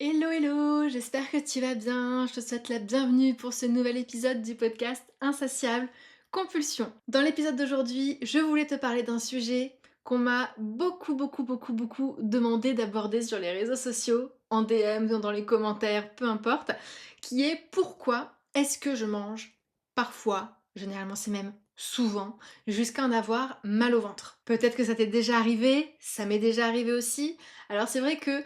Hello hello, j'espère que tu vas bien. Je te souhaite la bienvenue pour ce nouvel épisode du podcast Insatiable Compulsion. Dans l'épisode d'aujourd'hui, je voulais te parler d'un sujet qu'on m'a beaucoup demandé d'aborder sur les réseaux sociaux, en DM, dans les commentaires, peu importe, qui est pourquoi est-ce que je mange parfois, généralement c'est même souvent, jusqu'à en avoir mal au ventre. Peut-être que ça t'est déjà arrivé, ça m'est déjà arrivé aussi. Alors c'est vrai que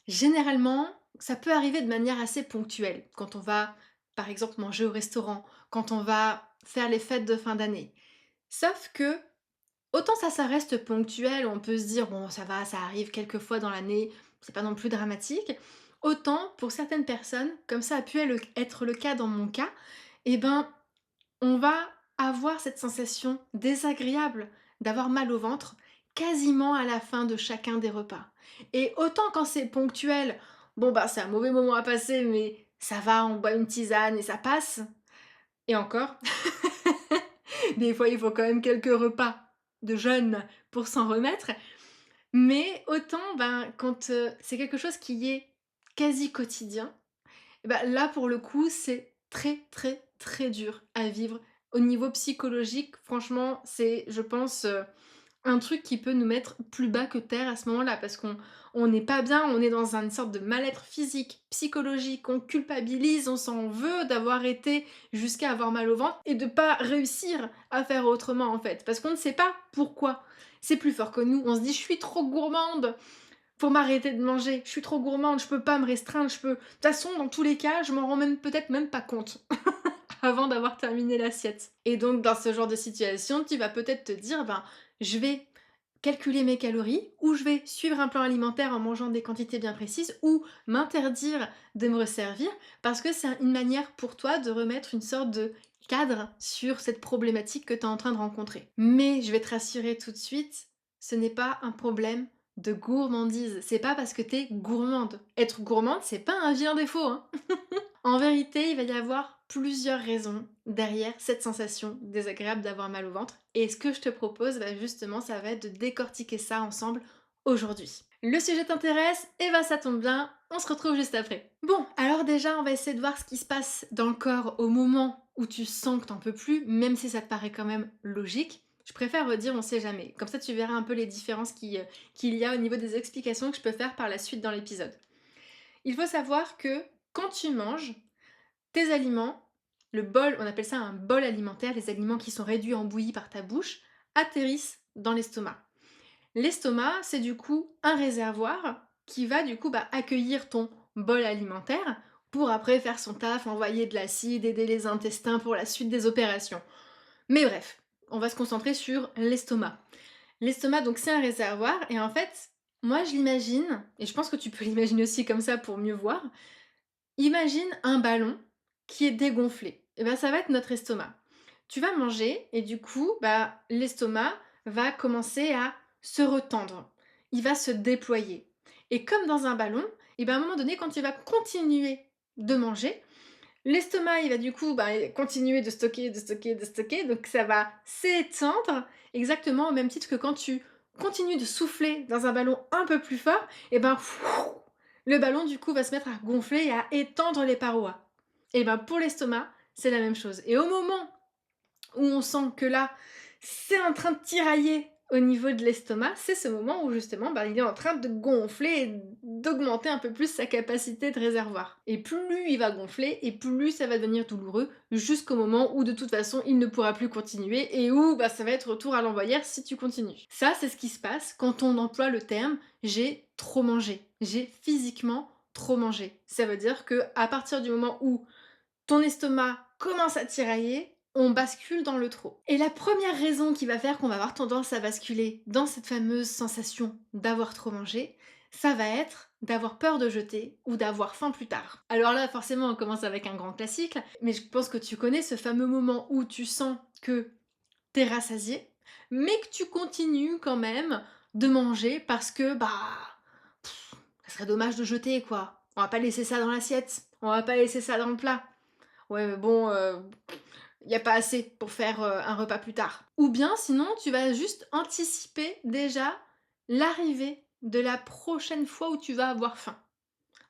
généralement, ça peut arriver de manière assez ponctuelle, quand on va, par exemple, manger au restaurant, quand on va faire les fêtes de fin d'année. Sauf que, autant ça reste ponctuel, on peut se dire: «Bon, ça va, ça arrive quelques fois dans l'année, c'est pas non plus dramatique». Autant, pour certaines personnes, comme ça a pu être le cas dans mon cas, eh ben, on va avoir cette sensation désagréable d'avoir mal au ventre quasiment à la fin de chacun des repas. Et autant quand c'est ponctuel, bon bah c'est un mauvais moment à passer, mais ça va, on boit une tisane et ça passe. Et encore, des fois il faut quand même quelques repas de jeûne pour s'en remettre. Mais autant ben, quand c'est quelque chose qui est quasi quotidien, et bah, là, pour le coup, c'est très dur à vivre. Au niveau psychologique, franchement, c'est, je pense, un truc qui peut nous mettre plus bas que terre à ce moment-là, parce qu'on n'est pas bien, on est dans une sorte de mal-être physique, psychologique, on culpabilise, on s'en veut d'avoir été jusqu'à avoir mal au ventre et de pas réussir à faire autrement en fait, parce qu'on ne sait pas pourquoi. C'est plus fort que nous, on se dit: «Je suis trop gourmande, faut m'arrêter de manger, je suis trop gourmande, je peux pas me restreindre, je peux». De toute façon, dans tous les cas, je m'en rends même peut-être même pas compte avant d'avoir terminé l'assiette. Et donc, dans ce genre de situation, tu vas peut-être te dire, ben, je vais calculer mes calories, ou je vais suivre un plan alimentaire en mangeant des quantités bien précises, ou m'interdire de me resservir, parce que c'est une manière pour toi de remettre une sorte de cadre sur cette problématique que tu es en train de rencontrer. Mais je vais te rassurer tout de suite, ce n'est pas un problème de gourmandise. C'est pas parce que t'es gourmande. Être gourmande, c'est pas un vilain défaut, hein. En vérité, il va y avoir plusieurs raisons derrière cette sensation désagréable d'avoir mal au ventre. Et ce que je te propose, bah justement, ça va être de décortiquer ça ensemble aujourd'hui. Le sujet t'intéresse? Et bah ça tombe bien, on se retrouve juste après. Bon, alors déjà, on va essayer de voir ce qui se passe dans le corps au moment où tu sens que t'en peux plus, même si ça te paraît quand même logique. Je préfère redire on sait jamais. Comme ça, tu verras un peu les différences qu'il y a au niveau des explications que je peux faire par la suite dans l'épisode. Il faut savoir que quand tu manges, tes aliments, le bol, on appelle ça un bol alimentaire, les aliments qui sont réduits en bouillie par ta bouche, atterrissent dans l'estomac. L'estomac, c'est du coup un réservoir qui va du coup accueillir ton bol alimentaire pour après faire son taf, envoyer de l'acide, aider les intestins pour la suite des opérations. Mais bref, on va se concentrer sur l'estomac. L'estomac, donc c'est un réservoir, et en fait, moi je l'imagine, et je pense que tu peux l'imaginer aussi comme ça pour mieux voir. Imagine un ballon qui est dégonflé. Et ben ça va être notre estomac. Tu vas manger et du coup, l'estomac va commencer à se retendre. Il va se déployer. Et comme dans un ballon, et ben à un moment donné, quand tu vas continuer de manger, l'estomac, il va du coup continuer de stocker, de stocker, de stocker. Donc ça va s'étendre exactement au même titre que quand tu continues de souffler dans un ballon un peu plus fort, et ben le ballon du coup va se mettre à gonfler et à étendre les parois. Et ben pour l'estomac, c'est la même chose. Et au moment où on sent que là, c'est en train de tirailler au niveau de l'estomac, c'est ce moment où justement il est en train de gonfler et d'augmenter un peu plus sa capacité de réservoir. Et plus il va gonfler, et plus ça va devenir douloureux, jusqu'au moment où de toute façon il ne pourra plus continuer, et où ça va être retour à l'envoyeur si tu continues. Ça, c'est ce qui se passe quand on emploie le terme j'ai trop mangé. J'ai physiquement trop mangé. Ça veut dire que à partir du moment où ton estomac commence à tirailler, on bascule dans le trop. Et la première raison qui va faire qu'on va avoir tendance à basculer dans cette fameuse sensation d'avoir trop mangé, ça va être d'avoir peur de jeter ou d'avoir faim plus tard. Alors là, forcément, on commence avec un grand classique, mais je pense que tu connais ce fameux moment où tu sens que t'es rassasié, mais que tu continues quand même de manger parce que, ça serait dommage de jeter, quoi. On va pas laisser ça dans l'assiette, on va pas laisser ça dans le plat. Ouais, mais bon, y a pas assez pour faire, un repas plus tard. Ou bien sinon, tu vas juste anticiper déjà l'arrivée de la prochaine fois où tu vas avoir faim.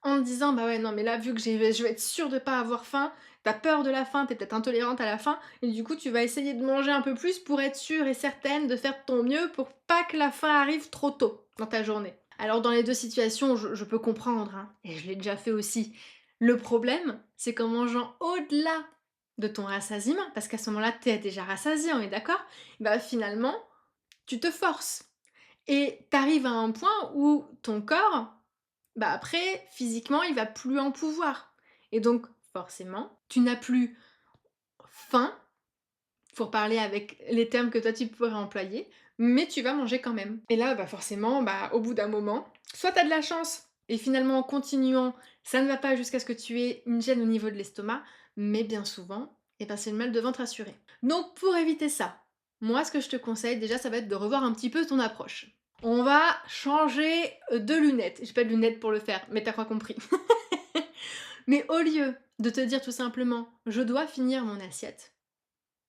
en te disant: «Bah ouais, non, mais là, vu que je vais être sûre de pas avoir faim», tu as peur de la faim, tu es peut-être intolérante à la faim et du coup, tu vas essayer de manger un peu plus pour être sûre et certaine de faire de ton mieux pour pas que la faim arrive trop tôt dans ta journée. Alors dans les 2 situations, je peux comprendre, hein, et je l'ai déjà fait aussi. Le problème, c'est qu'en mangeant au-delà de ton rassasiement, parce qu'à ce moment-là, tu es déjà rassasié, on est d'accord? Bah, finalement, tu te forces et tu arrives à un point où ton corps, bah, après, physiquement, il va plus en pouvoir et donc forcément, tu n'as plus faim, pour parler avec les termes que toi tu pourrais employer, mais tu vas manger quand même. Et là, bah, forcément, bah, au bout d'un moment, soit tu as de la chance et finalement en continuant, ça ne va pas jusqu'à ce que tu aies une gêne au niveau de l'estomac, mais bien souvent, eh ben, c'est le mal de ventre assuré. Donc pour éviter ça, moi ce que je te conseille déjà, ça va être de revoir un petit peu ton approche. On va changer de lunettes. J'ai pas de lunettes pour le faire, mais t'as pas compris. Mais au lieu de te dire tout simplement, je dois finir mon assiette,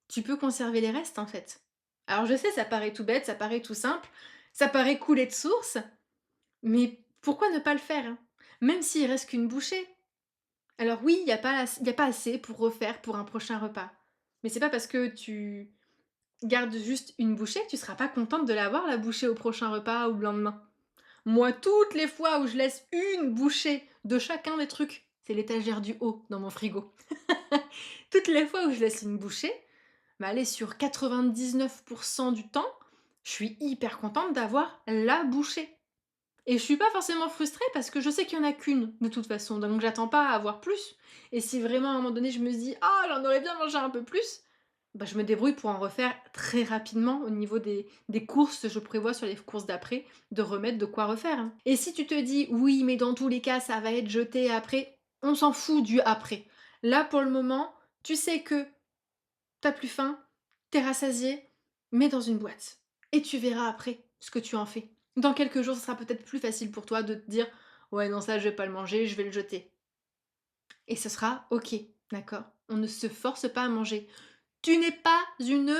tu peux conserver les restes en fait. Alors je sais, ça paraît tout bête, ça paraît tout simple, ça paraît couler de source, mais pourquoi ne pas le faire, hein? Même s'il reste qu'une bouchée. Alors oui, il y a pas assez pour refaire pour un prochain repas. Mais c'est pas parce que tu gardes juste une bouchée que tu seras pas contente de l'avoir la bouchée au prochain repas ou le lendemain. Moi, toutes les fois où je laisse une bouchée de chacun des trucs, c'est l'étagère du haut dans mon frigo. Toutes les fois où je laisse une bouchée, bah, allez, sur 99 du temps, je suis hyper contente d'avoir la bouchée. Et je suis pas forcément frustrée parce que je sais qu'il y en a qu'une de toute façon, donc j'attends pas à avoir plus. Et si vraiment à un moment donné je me dis: «Ah, j'en aurais bien mangé un peu plus», bah, je me débrouille pour en refaire très rapidement au niveau des courses. Je prévois sur les courses d'après de remettre de quoi refaire, hein. Et si tu te dis: «Oui, mais dans tous les cas, ça va être jeté après», on s'en fout du après. Là, pour le moment, tu sais que t'as plus faim, t'es rassasié, mets dans une boîte. Et tu verras après ce que tu en fais. Dans quelques jours, ce sera peut-être plus facile pour toi de te dire: «Ouais, non, ça, je vais pas le manger, je vais le jeter». Et ce sera OK, d'accord? On ne se force pas à manger. Tu n'es pas une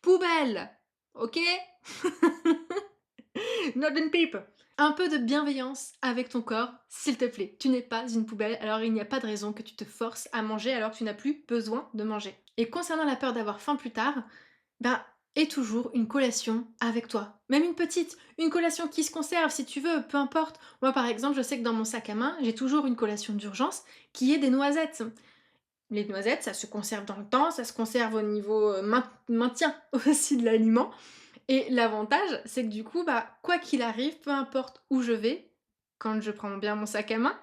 poubelle, OK? Not une pipe. Un peu de bienveillance avec ton corps, s'il te plaît. Tu n'es pas une poubelle, alors il n'y a pas de raison que tu te forces à manger alors que tu n'as plus besoin de manger. Et concernant la peur d'avoir faim plus tard, ben, aie toujours une collation avec toi. Même une collation qui se conserve si tu veux, peu importe. Moi par exemple, je sais que dans mon sac à main, j'ai toujours une collation d'urgence qui est des noisettes. Les noisettes, ça se conserve dans le temps, ça se conserve au niveau maintien aussi de l'aliment. Et l'avantage, c'est que du coup, bah, quoi qu'il arrive, peu importe où je vais, quand je prends bien mon sac à main,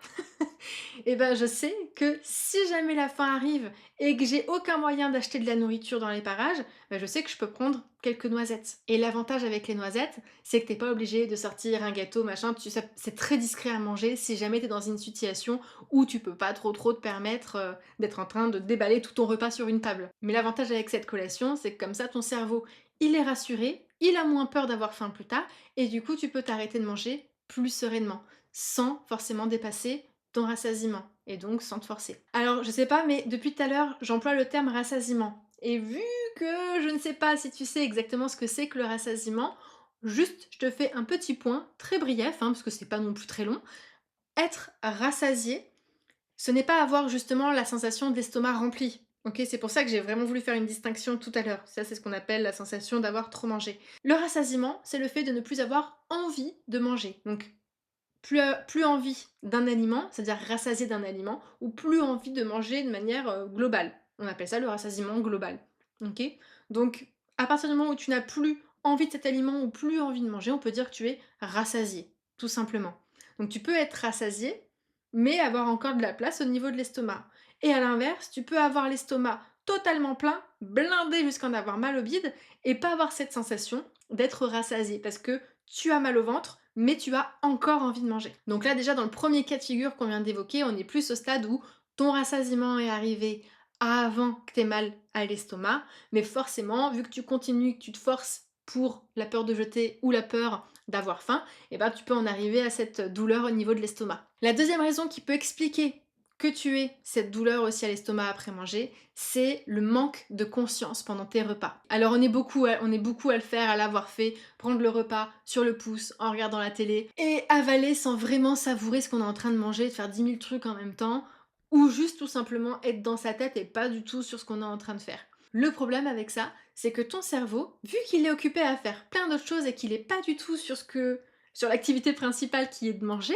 et ben je sais que si jamais la faim arrive et que j'ai aucun moyen d'acheter de la nourriture dans les parages, bah, je sais que je peux prendre quelques noisettes. Et l'avantage avec les noisettes, c'est que t'es pas obligé de sortir un gâteau, machin, c'est très discret à manger si jamais t'es dans une situation où tu peux pas trop te permettre d'être en train de déballer tout ton repas sur une table. Mais l'avantage avec cette collation, c'est que comme ça, ton cerveau, il est rassuré, il a moins peur d'avoir faim plus tard, et du coup, tu peux t'arrêter de manger plus sereinement, sans forcément dépasser ton rassasiement et donc sans te forcer. Alors, je sais pas, mais depuis tout à l'heure, j'emploie le terme rassasiement. Et vu que je ne sais pas si tu sais exactement ce que c'est que le rassasiement, juste je te fais un petit point très brief, hein, parce que c'est pas non plus très long. Être rassasié, ce n'est pas avoir justement la sensation d'estomac rempli. Ok, c'est pour ça que j'ai vraiment voulu faire une distinction tout à l'heure. Ça, c'est ce qu'on appelle la sensation d'avoir trop mangé. Le rassasiement, c'est le fait de ne plus avoir envie de manger. Donc plus envie d'un aliment, c'est-à-dire rassasié d'un aliment, ou plus envie de manger de manière globale. On appelle ça le rassasiement global. Ok. Donc, à partir du moment où tu n'as plus envie de cet aliment ou plus envie de manger, on peut dire que tu es rassasié, tout simplement. Donc, tu peux être rassasié, mais avoir encore de la place au niveau de l'estomac. Et à l'inverse, tu peux avoir l'estomac totalement plein, blindé jusqu'à en avoir mal au bide, et pas avoir cette sensation d'être rassasié, parce que tu as mal au ventre, mais tu as encore envie de manger. Donc là déjà dans le premier cas de figure qu'on vient d'évoquer, on est plus au stade où ton rassasiement est arrivé avant que tu aies mal à l'estomac, mais forcément, vu que tu continues, que tu te forces pour la peur de jeter ou la peur d'avoir faim, et ben tu peux en arriver à cette douleur au niveau de l'estomac. La deuxième raison qui peut expliquer que tu aies cette douleur aussi à l'estomac après manger, c'est le manque de conscience pendant tes repas. Alors on est beaucoup à le faire, à l'avoir fait, prendre le repas sur le pouce en regardant la télé et avaler sans vraiment savourer ce qu'on est en train de manger, de faire 10 000 trucs en même temps, ou juste tout simplement être dans sa tête et pas du tout sur ce qu'on est en train de faire. Le problème avec ça, c'est que ton cerveau, vu qu'il est occupé à faire plein d'autres choses et qu'il est pas du tout sur l'activité principale qui est de manger,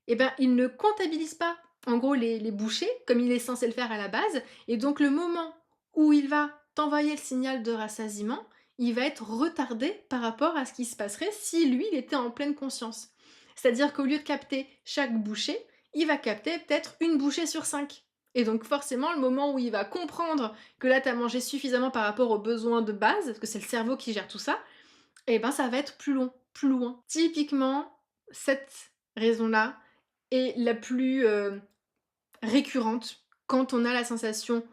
eh ben, il ne comptabilise pas, en gros, les bouchées, comme il est censé le faire à la base, et donc le moment où il va t'envoyer le signal de rassasiement, il va être retardé par rapport à ce qui se passerait si lui, il était en pleine conscience. C'est-à-dire qu'au lieu de capter chaque bouchée, il va capter peut-être une bouchée sur 5. Et donc forcément, le moment où il va comprendre que là, tu as mangé suffisamment par rapport aux besoins de base, parce que c'est le cerveau qui gère tout ça, eh ben ça va être plus long, plus loin. Typiquement, cette raison-là est la plus récurrente quand on a la sensation,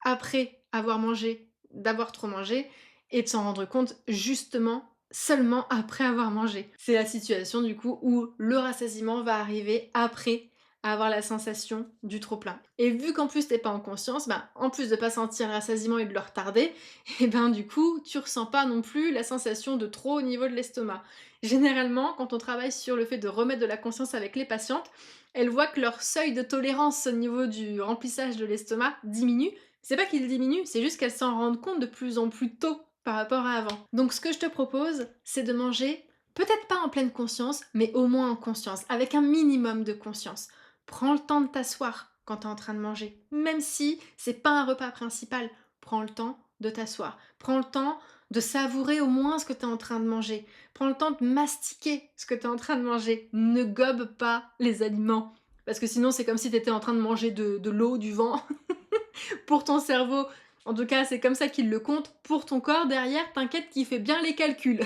après avoir mangé, d'avoir trop mangé et de s'en rendre compte justement seulement après avoir mangé. C'est la situation du coup où le rassasiement va arriver après avoir la sensation du trop plein. Et vu qu'en plus t'es pas en conscience, bah, en plus de pas sentir le rassasiement et de le retarder, et ben du coup tu ressens pas non plus la sensation de trop au niveau de l'estomac. Généralement, quand on travaille sur le fait de remettre de la conscience avec les patientes, elles voient que leur seuil de tolérance au niveau du remplissage de l'estomac diminue. C'est pas qu'il diminue, c'est juste qu'elles s'en rendent compte de plus en plus tôt par rapport à avant. Donc ce que je te propose, c'est de manger, peut-être pas en pleine conscience, mais au moins en conscience, avec un minimum de conscience. Prends le temps de t'asseoir quand tu es en train de manger, même si c'est pas un repas principal. Prends le temps de t'asseoir. Prends le temps de savourer au moins ce que tu es en train de manger. Prends le temps de mastiquer ce que tu es en train de manger. Ne gobe pas les aliments. Parce que sinon, c'est comme si tu étais en train de manger de l'eau, du vent. Pour ton cerveau, en tout cas, c'est comme ça qu'il le compte. Pour ton corps, derrière, t'inquiète qu'il fait bien les calculs.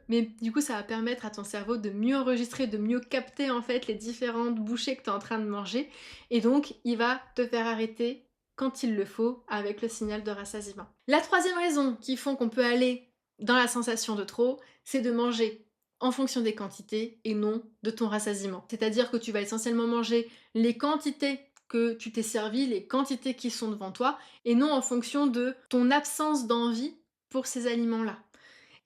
Mais du coup, ça va permettre à ton cerveau de mieux enregistrer, de mieux capter en fait les différentes bouchées que tu es en train de manger. Et donc, il va te faire arrêter quand il le faut avec le signal de rassasiement. La troisième raison qui font qu'on peut aller dans la sensation de trop, c'est de manger en fonction des quantités et non de ton rassasiement. C'est-à-dire que tu vas essentiellement manger les quantités que tu t'es servi, les quantités qui sont devant toi, et non en fonction de ton absence d'envie pour ces aliments-là.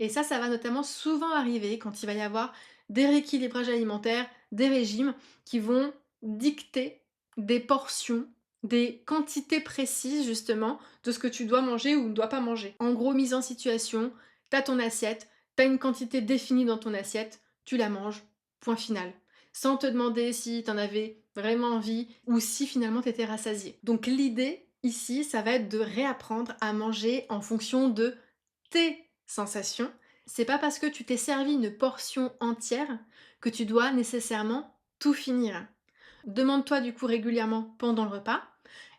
Et ça va notamment souvent arriver quand il va y avoir des rééquilibrages alimentaires, des régimes qui vont dicter des portions, des quantités précises justement de ce que tu dois manger ou ne dois pas manger. En gros, mise en situation, t'as ton assiette, t'as une quantité définie dans ton assiette, tu la manges, point final. Sans te demander si t'en avais vraiment envie ou si finalement t'étais rassasié. Donc l'idée ici, ça va être de réapprendre à manger en fonction de tes sensations. C'est pas parce que tu t'es servi une portion entière que tu dois nécessairement tout finir. Demande-toi du coup régulièrement pendant le repas,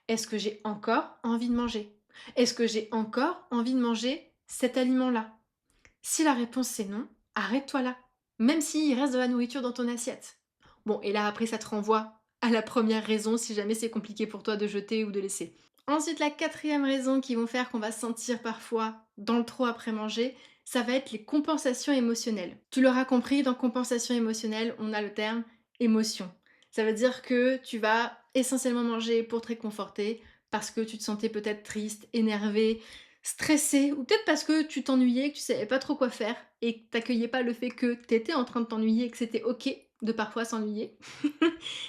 est-ce que j'ai encore envie de manger? Est-ce que j'ai encore envie de manger cet aliment-là? Si la réponse c'est non, arrête-toi là, même s'il reste de la nourriture dans ton assiette. Bon, et là après ça te renvoie à la première raison si jamais c'est compliqué pour toi de jeter ou de laisser. Ensuite, la quatrième raison qui vont faire qu'on va se sentir parfois dans le trop après manger, ça va être les compensations émotionnelles. Tu l'auras compris, dans compensation émotionnelle, on a le terme émotion. Ça veut dire que tu vas essentiellement manger pour te réconforter, parce que tu te sentais peut-être triste, énervé, stressé, ou peut-être parce que tu t'ennuyais, que tu savais pas trop quoi faire, et que t'accueillais pas le fait que t'étais en train de t'ennuyer et que c'était ok de parfois s'ennuyer.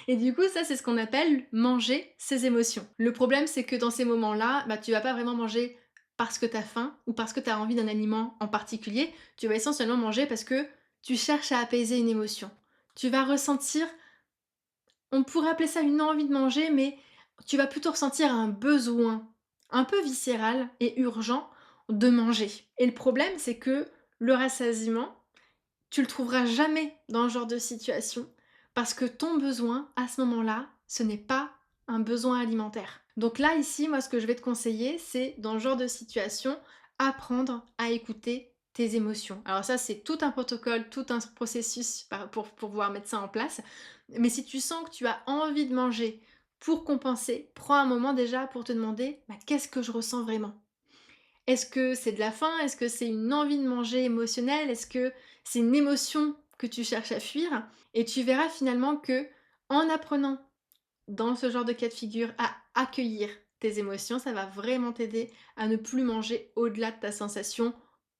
Et du coup, ça, c'est ce qu'on appelle manger ses émotions. Le problème, c'est que dans ces moments-là, bah, tu vas pas vraiment manger parce que tu as faim ou parce que tu as envie d'un aliment en particulier. Tu vas essentiellement manger parce que tu cherches à apaiser une émotion. Tu vas ressentir, on pourrait appeler ça une envie de manger, mais tu vas plutôt ressentir un besoin un peu viscéral et urgent de manger. Et le problème, c'est que le rassasiement, tu le trouveras jamais dans ce genre de situation parce que ton besoin, à ce moment-là, ce n'est pas un besoin alimentaire. Donc là, ici, moi, ce que je vais te conseiller, c'est, dans ce genre de situation, apprendre à écouter tes émotions. Alors ça, c'est tout un protocole, tout un processus pour pouvoir mettre ça en place. Mais si tu sens que tu as envie de manger pour compenser, prends un moment déjà pour te demander bah, qu'est-ce que je ressens vraiment. Est-ce que c'est de la faim? Est-ce que c'est une envie de manger émotionnelle? Est-ce que c'est une émotion que tu cherches à fuir? Et tu verras finalement que, en apprenant dans ce genre de cas de figure, à accueillir tes émotions, ça va vraiment t'aider à ne plus manger au-delà de ta sensation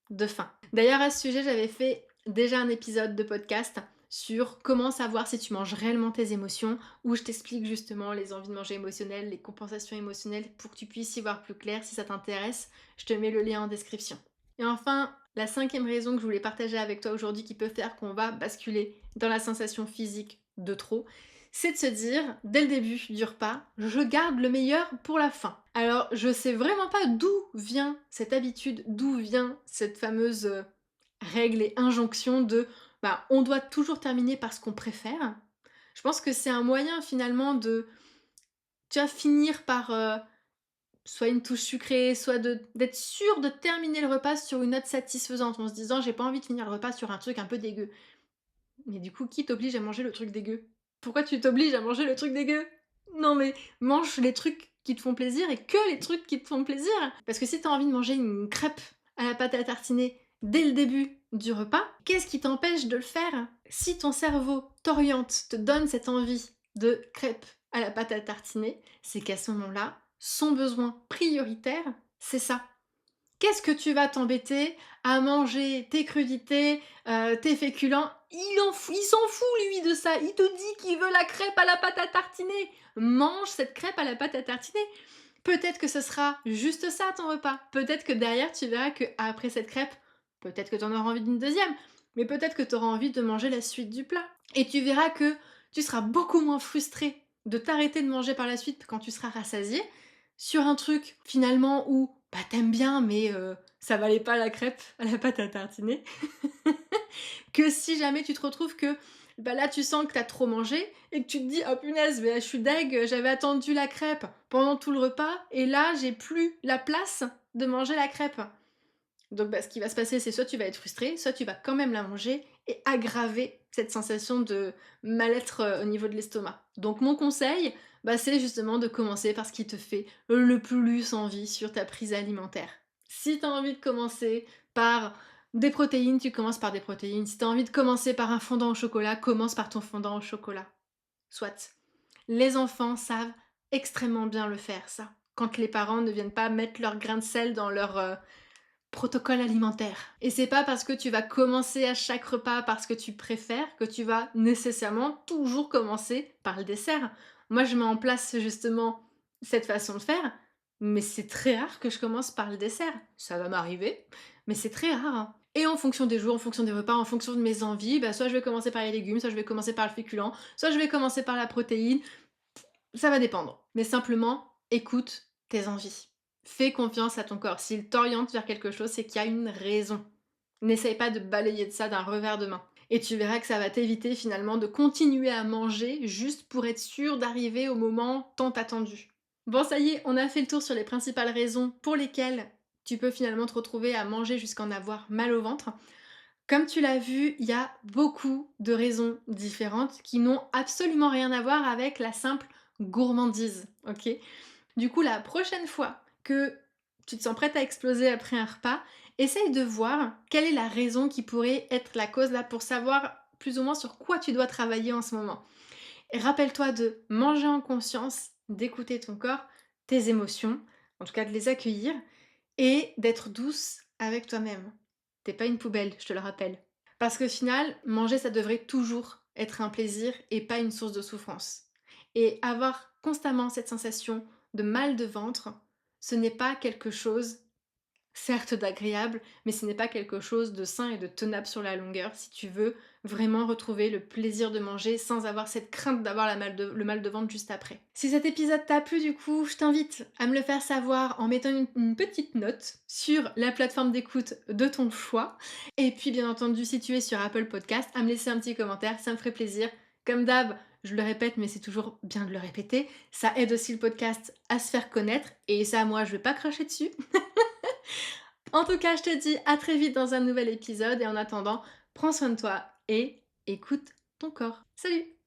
de faim. D'ailleurs, à ce sujet, j'avais fait déjà un épisode de podcast sur comment savoir si tu manges réellement tes émotions, où je t'explique justement les envies de manger émotionnelles, les compensations émotionnelles, pour que tu puisses y voir plus clair. Si ça t'intéresse, je te mets le lien en description. Et enfin, la 5e raison que je voulais partager avec toi aujourd'hui qui peut faire qu'on va basculer dans la sensation physique de trop, c'est de se dire, dès le début du repas, je garde le meilleur pour la fin. Alors, je sais vraiment pas d'où vient cette habitude, d'où vient cette fameuse règle et injonction de on doit toujours terminer par ce qu'on préfère. Je pense que c'est un moyen finalement de, tu vois, finir par soit une touche sucrée, soit d'être sûr de terminer le repas sur une note satisfaisante en se disant j'ai pas envie de finir le repas sur un truc un peu dégueu. Mais du coup, qui t'oblige à manger le truc dégueu? Pourquoi tu t'obliges à manger le truc dégueu? Non mais mange les trucs qui te font plaisir et que les trucs qui te font plaisir. Parce que si t'as envie de manger une crêpe à la pâte à tartiner dès le début du repas, qu'est-ce qui t'empêche de le faire? Si ton cerveau t'oriente, te donne cette envie de crêpe à la pâte à tartiner, c'est qu'à ce moment-là, son besoin prioritaire, c'est ça. Qu'est-ce que tu vas t'embêter à manger tes crudités, tes féculents? Il s'en fout lui de ça, il te dit qu'il veut la crêpe à la pâte à tartiner. Mange cette crêpe à la pâte à tartiner. Peut-être que ce sera juste ça ton repas. Peut-être que derrière tu verras qu'après cette crêpe, peut-être que tu en auras envie d'une deuxième, mais peut-être que tu auras envie de manger la suite du plat. Et tu verras que tu seras beaucoup moins frustré de t'arrêter de manger par la suite quand tu seras rassasié, sur un truc finalement où t'aimes bien mais ça valait pas la crêpe à la pâte à tartiner, que si jamais tu te retrouves que là tu sens que t'as trop mangé et que tu te dis oh punaise je suis deg, j'avais attendu la crêpe pendant tout le repas et là j'ai plus la place de manger la crêpe. Donc ce qui va se passer, c'est soit tu vas être frustré, soit tu vas quand même la manger et aggraver cette sensation de mal-être au niveau de l'estomac. Donc mon conseil, c'est justement de commencer par ce qui te fait le plus envie sur ta prise alimentaire. Si tu as envie de commencer par des protéines, tu commences par des protéines. Si tu as envie de commencer par un fondant au chocolat, commence par ton fondant au chocolat. Soit. Les enfants savent extrêmement bien le faire, ça. Quand les parents ne viennent pas mettre leur grain de sel dans leur protocole alimentaire. Et c'est pas parce que tu vas commencer à chaque repas parce que tu préfères que tu vas nécessairement toujours commencer par le dessert. Moi, je mets en place justement cette façon de faire, mais c'est très rare que je commence par le dessert. Ça va m'arriver, mais c'est très rare, hein. Et en fonction des jours, en fonction des repas, en fonction de mes envies, soit je vais commencer par les légumes, soit je vais commencer par le féculent, soit je vais commencer par la protéine. Ça va dépendre. Mais simplement, écoute tes envies. Fais confiance à ton corps. S'il t'oriente vers quelque chose, c'est qu'il y a une raison. N'essaye pas de balayer de ça d'un revers de main. Et tu verras que ça va t'éviter finalement de continuer à manger juste pour être sûr d'arriver au moment tant attendu. Bon, ça y est, on a fait le tour sur les principales raisons pour lesquelles tu peux finalement te retrouver à manger jusqu'à en avoir mal au ventre. Comme tu l'as vu, il y a beaucoup de raisons différentes qui n'ont absolument rien à voir avec la simple gourmandise, ok? Du coup, la prochaine fois que tu te sens prête à exploser après un repas, essaye de voir quelle est la raison qui pourrait être la cause là pour savoir plus ou moins sur quoi tu dois travailler en ce moment. Et rappelle-toi de manger en conscience, d'écouter ton corps, tes émotions, en tout cas de les accueillir, et d'être douce avec toi-même. T'es pas une poubelle, je te le rappelle. Parce qu'au final, manger, ça devrait toujours être un plaisir et pas une source de souffrance. Et avoir constamment cette sensation de mal de ventre, ce n'est pas quelque chose, certes d'agréable, mais ce n'est pas quelque chose de sain et de tenable sur la longueur si tu veux vraiment retrouver le plaisir de manger sans avoir cette crainte d'avoir le mal de ventre juste après. Si cet épisode t'a plu du coup, je t'invite à me le faire savoir en mettant une petite note sur la plateforme d'écoute de ton choix. Et puis bien entendu, si tu es sur Apple Podcast, à me laisser un petit commentaire, ça me ferait plaisir. Comme d'hab, je le répète, mais c'est toujours bien de le répéter, ça aide aussi le podcast à se faire connaître, et ça, moi, je vais pas cracher dessus. En tout cas, je te dis à très vite dans un nouvel épisode et en attendant, prends soin de toi et écoute ton corps. Salut!